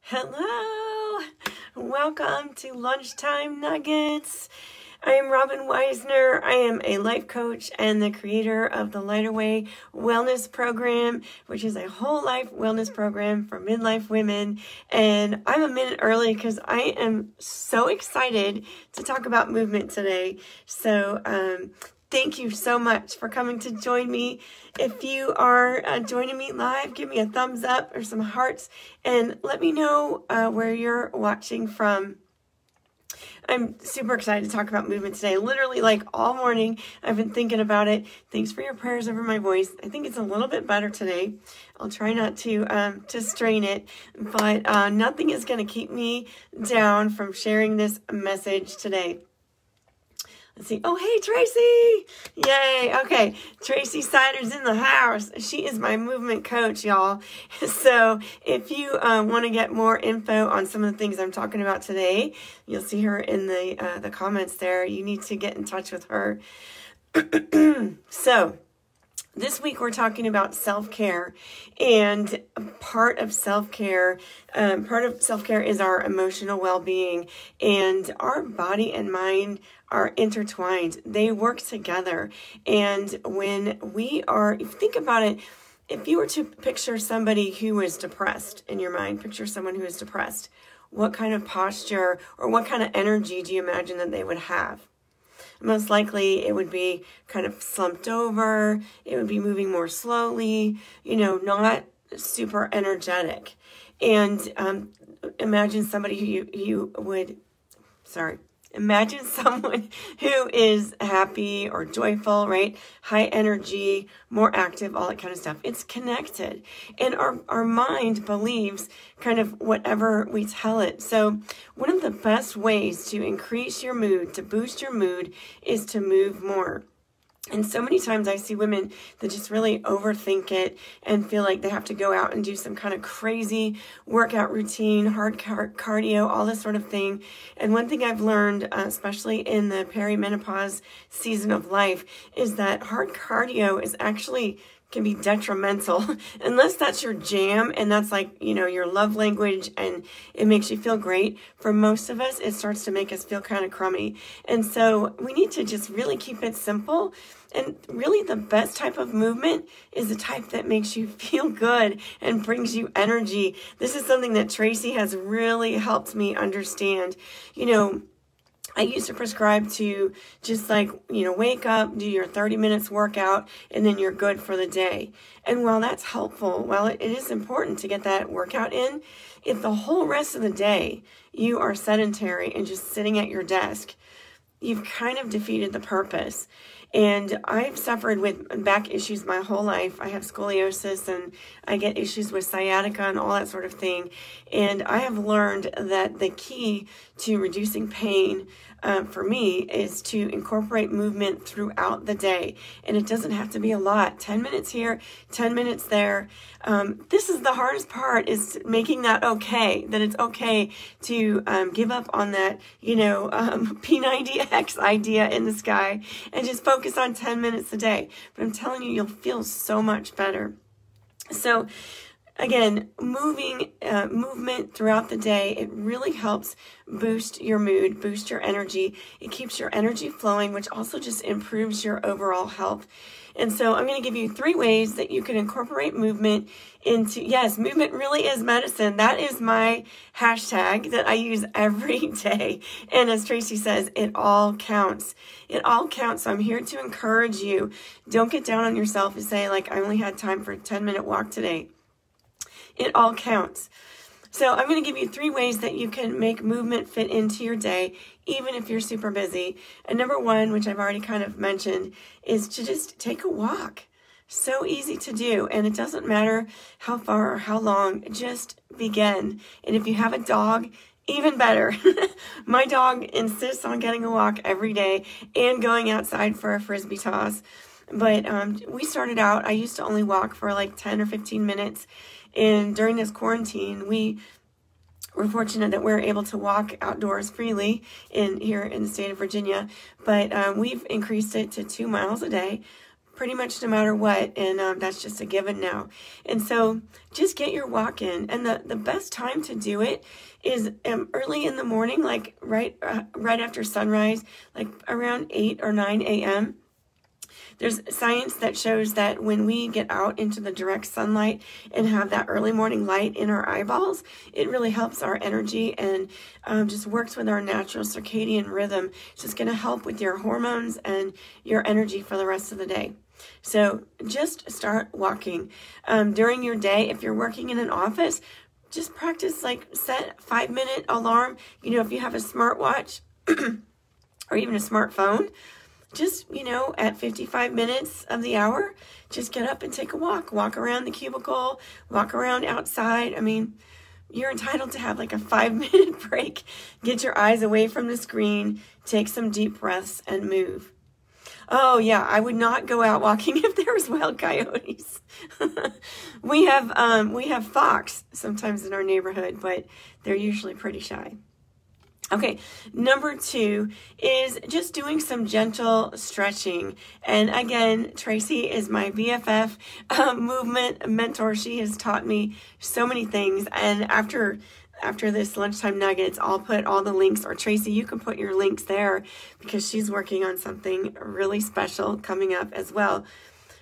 Hello! Welcome to Lunchtime Nuggets. I am Robin Weisner. I am a life coach and the creator of the Lighter Way Wellness Program, which is a whole life wellness program for midlife women. And I'm a minute early because I am so excited to talk about movement today. So, thank you so much for coming to join me. If you are joining me live, give me a thumbs up or some hearts and let me know where you're watching from. I'm super excited to talk about movement today. Literally, like all morning, I've been thinking about it. Thanks for your prayers over my voice. I think it's a little bit better today. I'll try not to strain it, but nothing is going to keep me down from sharing this message today. Let's see. Oh, hey, Tracy. Yay. Okay. Tracy Sider's in the house. She is my movement coach, y'all. So if you want to get more info on some of the things I'm talking about today, you'll see her in the comments there. You need to get in touch with her. So this week we're talking about self-care, and part of self-care is our emotional well-being, and our body and mind are intertwined. They work together. And when we are, if you think about it, if you were to picture somebody who is depressed in your mind, picture someone who is depressed, what kind of posture or what kind of energy do you imagine that they would have? Most likely it would be kind of slumped over. It would be moving more slowly, not super energetic. And imagine somebody imagine someone who is happy or joyful, right? High energy, more active, all that kind of stuff. It's connected. And our mind believes kind of whatever we tell it. So one of the best ways to increase your mood, to boost your mood, is to move more. And so many times I see women that just really overthink it and feel like they have to go out and do some kind of crazy workout routine, hard cardio, all this sort of thing. And one thing I've learned, especially in the perimenopause season of life, is that hard cardio can be detrimental unless that's your jam and that's like, your love language and it makes you feel great. For most of us, it starts to make us feel kind of crummy. And so we need to just really keep it simple. And really the best type of movement is the type that makes you feel good and brings you energy. This is something that Tracy has really helped me understand. I used to prescribe to just wake up, do your 30 minutes workout, and then you're good for the day. And while that's helpful, while it is important to get that workout in, if the whole rest of the day you are sedentary and just sitting at your desk, you've kind of defeated the purpose. And I've suffered with back issues my whole life. I have scoliosis and I get issues with sciatica and all that sort of thing. And I have learned that the key to reducing pain for me is to incorporate movement throughout the day. And it doesn't have to be a lot. 10 minutes here, 10 minutes there. This is the hardest part, is making that okay, that it's okay to give up on that, P90X idea in the sky and just focus on 10 minutes a day. But I'm telling you, you'll feel so much better. So again, movement throughout the day, it really helps boost your mood, boost your energy. It keeps your energy flowing, which also just improves your overall health. And so I'm going to give you 3 ways that you can incorporate movement into, yes, movement really is medicine. That is my hashtag that I use every day. And as Tracy says, it all counts. It all counts. So I'm here to encourage you. Don't get down on yourself and say, I only had time for a 10-minute walk today. It all counts. So I'm going to give you 3 ways that you can make movement fit into your day, even if you're super busy. And number 1, which I've already kind of mentioned, is to just take a walk. So easy to do. And it doesn't matter how far or how long, just begin. And if you have a dog, even better. My dog insists on getting a walk every day and going outside for a Frisbee toss. But we started out, I used to only walk for 10 or 15 minutes. And during this quarantine, we're fortunate that we're able to walk outdoors freely here in the state of Virginia. But we've increased it to 2 miles a day. pretty much no matter what, and that's just a given now. And so just get your walk in, and the best time to do it is early in the morning, like right after sunrise, like around 8 or 9 a.m. There's science that shows that when we get out into the direct sunlight and have that early morning light in our eyeballs, it really helps our energy and just works with our natural circadian rhythm. It's just going to help with your hormones and your energy for the rest of the day. So just start walking. During your day, if you're working in an office, just practice, like set a 5-minute alarm. You know, if you have a smartwatch or even a smartphone, just, you know, at 55 minutes of the hour, just get up and take a walk. Walk around the cubicle, walk around outside. I mean, you're entitled to have like a 5-minute break. Get your eyes away from the screen, take some deep breaths, and move. Oh, yeah, I would not go out walking if there was wild coyotes. We have fox sometimes in our neighborhood, but they're usually pretty shy. Okay, number 2 is just doing some gentle stretching. And again, Tracy is my BFF movement mentor. She has taught me so many things. And after this Lunchtime Nuggets, I'll put all the links, or Tracy, you can put your links there because she's working on something really special coming up as well.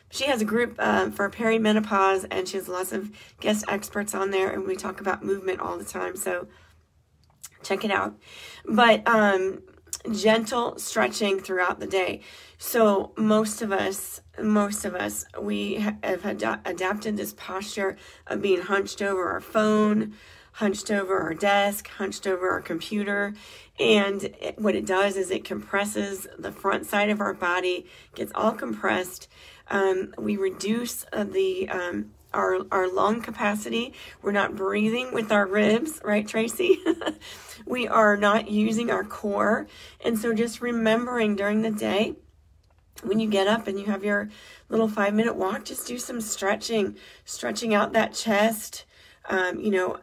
She has a group for perimenopause, and she has lots of guest experts on there, and we talk about movement all the time. So check it out. But gentle stretching throughout the day. So most of us, we have adapted this posture of being hunched over our phone, hunched over our desk, hunched over our computer. And what it does is it compresses the front side of our body, gets all compressed. We reduce our lung capacity. We're not breathing with our ribs, right, Tracy? We are not using our core. And so just remembering during the day, when you get up and you have your little 5-minute walk, just do some stretching out that chest. You know,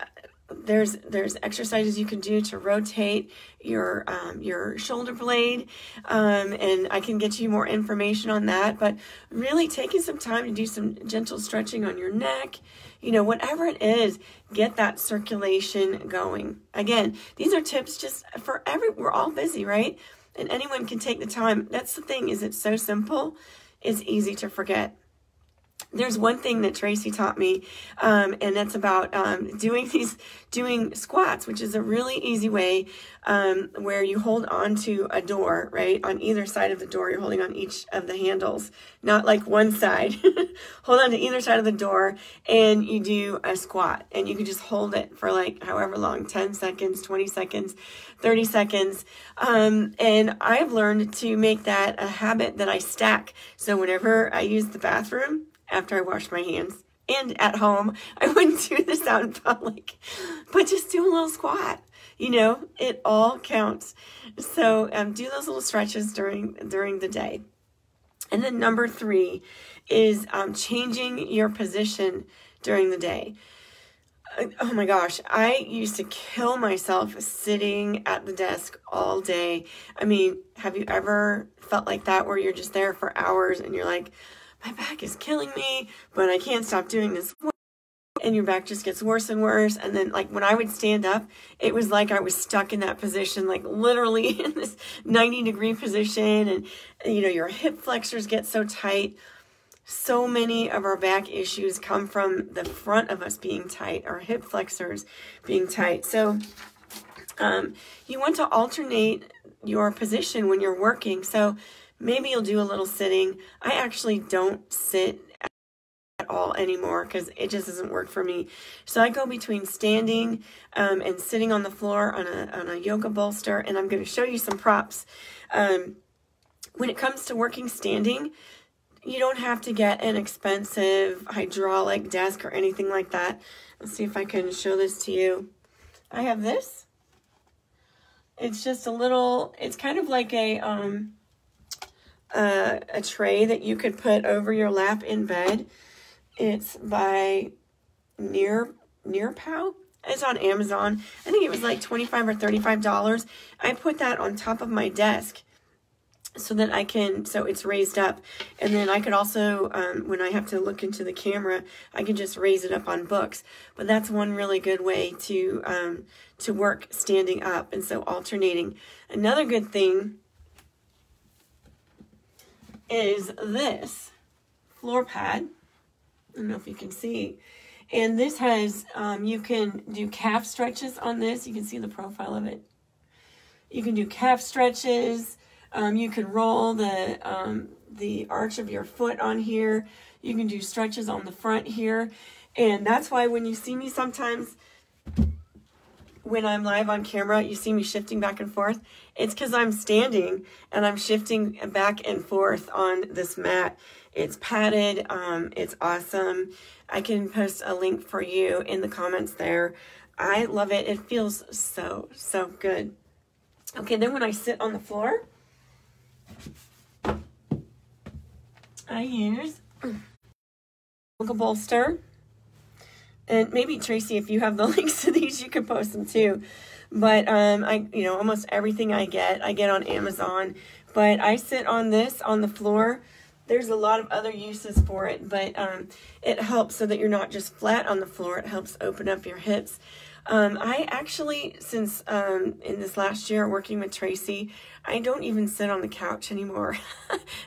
there's exercises you can do to rotate your shoulder blade, and I can get you more information on that. But really taking some time to do some gentle stretching on your neck, you know, whatever it is, get that circulation going. Again, these are tips just for we're all busy, right? And anyone can take the time. That's the thing, is it's so simple, it's easy to forget. There's one thing that Tracy taught me, and that's about doing squats, which is a really easy way where you hold on to a door, right? On either side of the door, you're holding on each of the handles, not like one side. Hold on to either side of the door, and you do a squat. And you can just hold it for like however long, 10 seconds, 20 seconds, 30 seconds. And I've learned to make that a habit that I stack. So whenever I use the bathroom, after I wash my hands, and at home, I wouldn't do this out in public, but just do a little squat. You know, it all counts. So do those little stretches during the day. And then number 3 is changing your position during the day. Oh my gosh, I used to kill myself sitting at the desk all day. I mean, have you ever felt like that, where you're just there for hours and you're like, my back is killing me, but I can't stop doing this. And your back just gets worse and worse. And then like when I would stand up, it was like I was stuck in that position, like literally in this 90-degree position. And you know, your hip flexors get so tight. So many of our back issues come from the front of us being tight, our hip flexors being tight. So you want to alternate your position when you're working. So maybe you'll do a little sitting. I actually don't sit at all anymore because it just doesn't work for me. So I go between standing and sitting on the floor on a yoga bolster, and I'm going to show you some props. When it comes to working standing, you don't have to get an expensive hydraulic desk or anything like that. Let's see if I can show this to you. I have this. It's just a little, it's kind of like a tray that you could put over your lap in bed. It's by Nearpow. It's on Amazon. I think it was like $25 or $35. I put that on top of my desk. so that I can, so it's raised up. And then I could also, when I have to look into the camera, I can just raise it up on books. But that's one really good way to work standing up. And so alternating. Another good thing is this floor pad. I don't know if you can see. And this has, you can do calf stretches on this. You can see the profile of it. You can do calf stretches. You can roll the arch of your foot on here. You can do stretches on the front here. And that's why when you see me sometimes, when I'm live on camera, you see me shifting back and forth. It's because I'm standing and I'm shifting back and forth on this mat. It's padded. It's awesome. I can post a link for you in the comments there. I love it. It feels so, so good. Okay, then when I sit on the floor, I use a bolster. And maybe Tracy, if you have the links to these, you can post them too. But almost everything I get on Amazon. But I sit on this on the floor. There's a lot of other uses for it, but it helps so that you're not just flat on the floor. It helps open up your hips. I actually, since in this last year working with Tracy, I don't even sit on the couch anymore.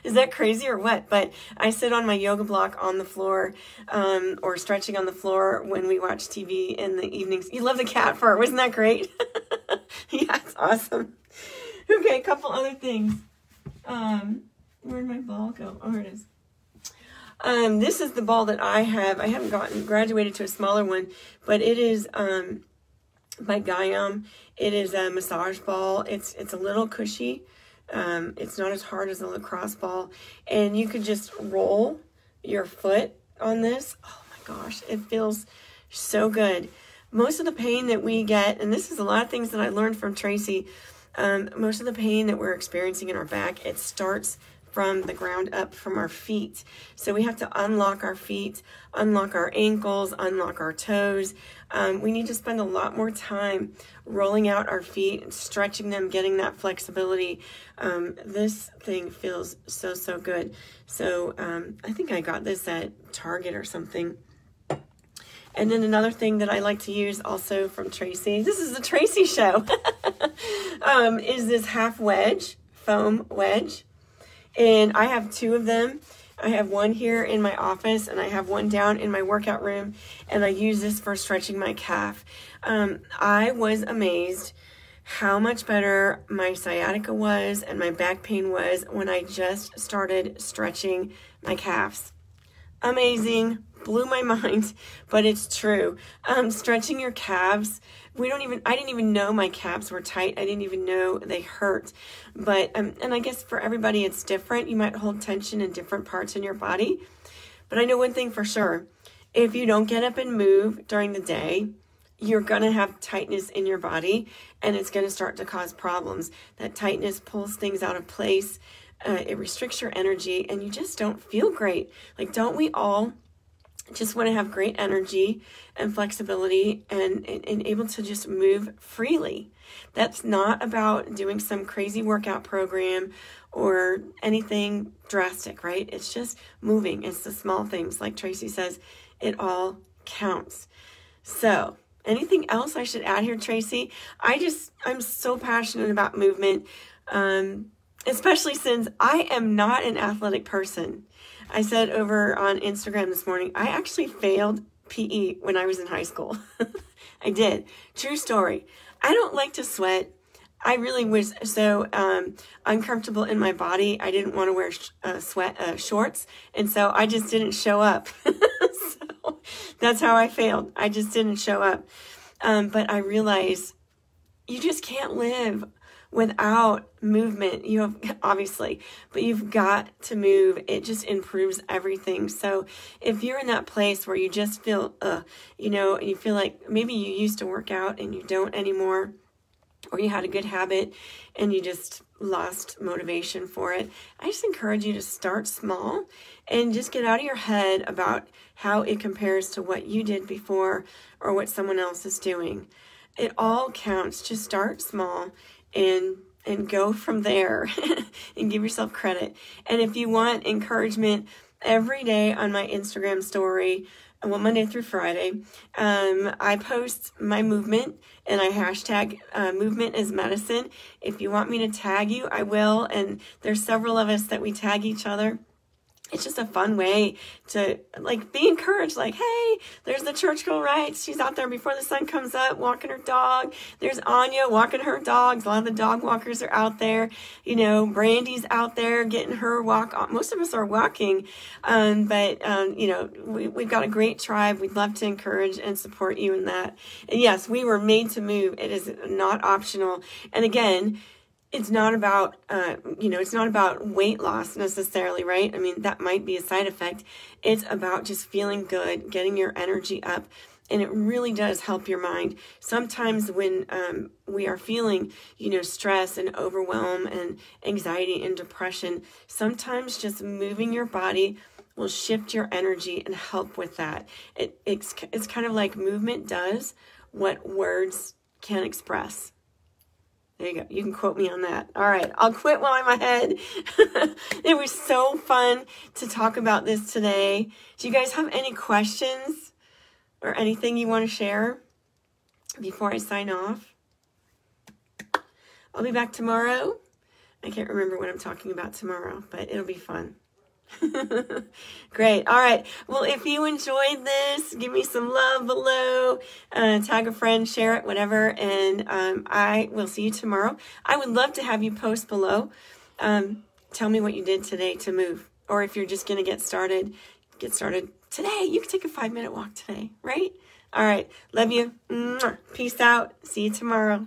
Is that crazy or what? But I sit on my yoga block on the floor, or stretching on the floor when we watch TV in the evenings. You love the cat fur. Wasn't that great? Yeah, it's awesome. Okay, a couple other things. Where'd my ball go? Oh, here it is. This is the ball that I have. I haven't graduated to a smaller one, but it is by Gaiam. It is a massage ball. It's a little cushy. It's not as hard as a lacrosse ball. And you could just roll your foot on this. Oh my gosh, it feels so good. Most of the pain that we get, and this is a lot of things that I learned from Tracy, most of the pain that we're experiencing in our back, it starts from the ground up, from our feet. So we have to unlock our feet, unlock our ankles, unlock our toes. We need to spend a lot more time rolling out our feet, stretching them, getting that flexibility. This thing feels so, so good. So I think I got this at Target or something. And then another thing that I like to use also from Tracy, this is the Tracy show, is this half wedge, foam wedge. And I have two of them. I have one here in my office and I have one down in my workout room, and I use this for stretching my calf. I was amazed how much better my sciatica was and my back pain was when I just started stretching my calves. Amazing. Blew my mind, but it's true. Stretching your calves, I didn't even know my calves were tight. I didn't even know they hurt. But, and I guess for everybody it's different. You might hold tension in different parts in your body. But I know one thing for sure. If you don't get up and move during the day, you're going to have tightness in your body, and it's going to start to cause problems. That tightness pulls things out of place. It restricts your energy, and you just don't feel great. Like, don't we all just want to have great energy and flexibility and able to just move freely? That's not about doing some crazy workout program or anything drastic, right? It's just moving. It's the small things. Like Tracy says, it all counts. So anything else I should add here, Tracy? I'm so passionate about movement, especially since I am not an athletic person. I said over on Instagram this morning, I actually failed PE when I was in high school. I did. True story. I don't like to sweat. I really was so uncomfortable in my body. I didn't want to wear shorts, and so I just didn't show up. So that's how I failed. I just didn't show up. But I realized you just can't live without movement. You have, obviously, but you've got to move. It just improves everything. So if you're in that place where you just feel, you feel like maybe you used to work out and you don't anymore, or you had a good habit and you just lost motivation for it, I just encourage you to start small and just get out of your head about how it compares to what you did before or what someone else is doing. It all counts. Just start small and and go from there and give yourself credit. And if you want encouragement every day on my Instagram story, well, Monday through Friday, I post my movement and I hashtag movement is medicine. If you want me to tag you, I will. And there's several of us that we tag each other. It's just a fun way to like be encouraged. Like, hey, there's the church girl, right? She's out there before the sun comes up, walking her dog. There's Anya walking her dogs. A lot of the dog walkers are out there. You know, Brandy's out there getting her walk on. Most of us are walking. But you know, we've got a great tribe. We'd love to encourage and support you in that. And yes, we were made to move. It is not optional. And again, it's not about, it's not about weight loss necessarily, right? I mean, that might be a side effect. It's about just feeling good, getting your energy up, and it really does help your mind. Sometimes when we are feeling, stress and overwhelm and anxiety and depression, sometimes just moving your body will shift your energy and help with that. It's kind of like movement does what words can't express. There you go. You can quote me on that. All right. I'll quit while I'm ahead. It was so fun to talk about this today. Do you guys have any questions or anything you want to share before I sign off? I'll be back tomorrow. I can't remember what I'm talking about tomorrow, but it'll be fun. Great. All right. Well, if you enjoyed this, give me some love below, tag a friend, share it, whatever. And I will see you tomorrow. I would love to have you post below. Tell me what you did today to move, or if you're just going to get started today. You can take a 5-minute walk today, right? All right. Love you. Peace out. See you tomorrow.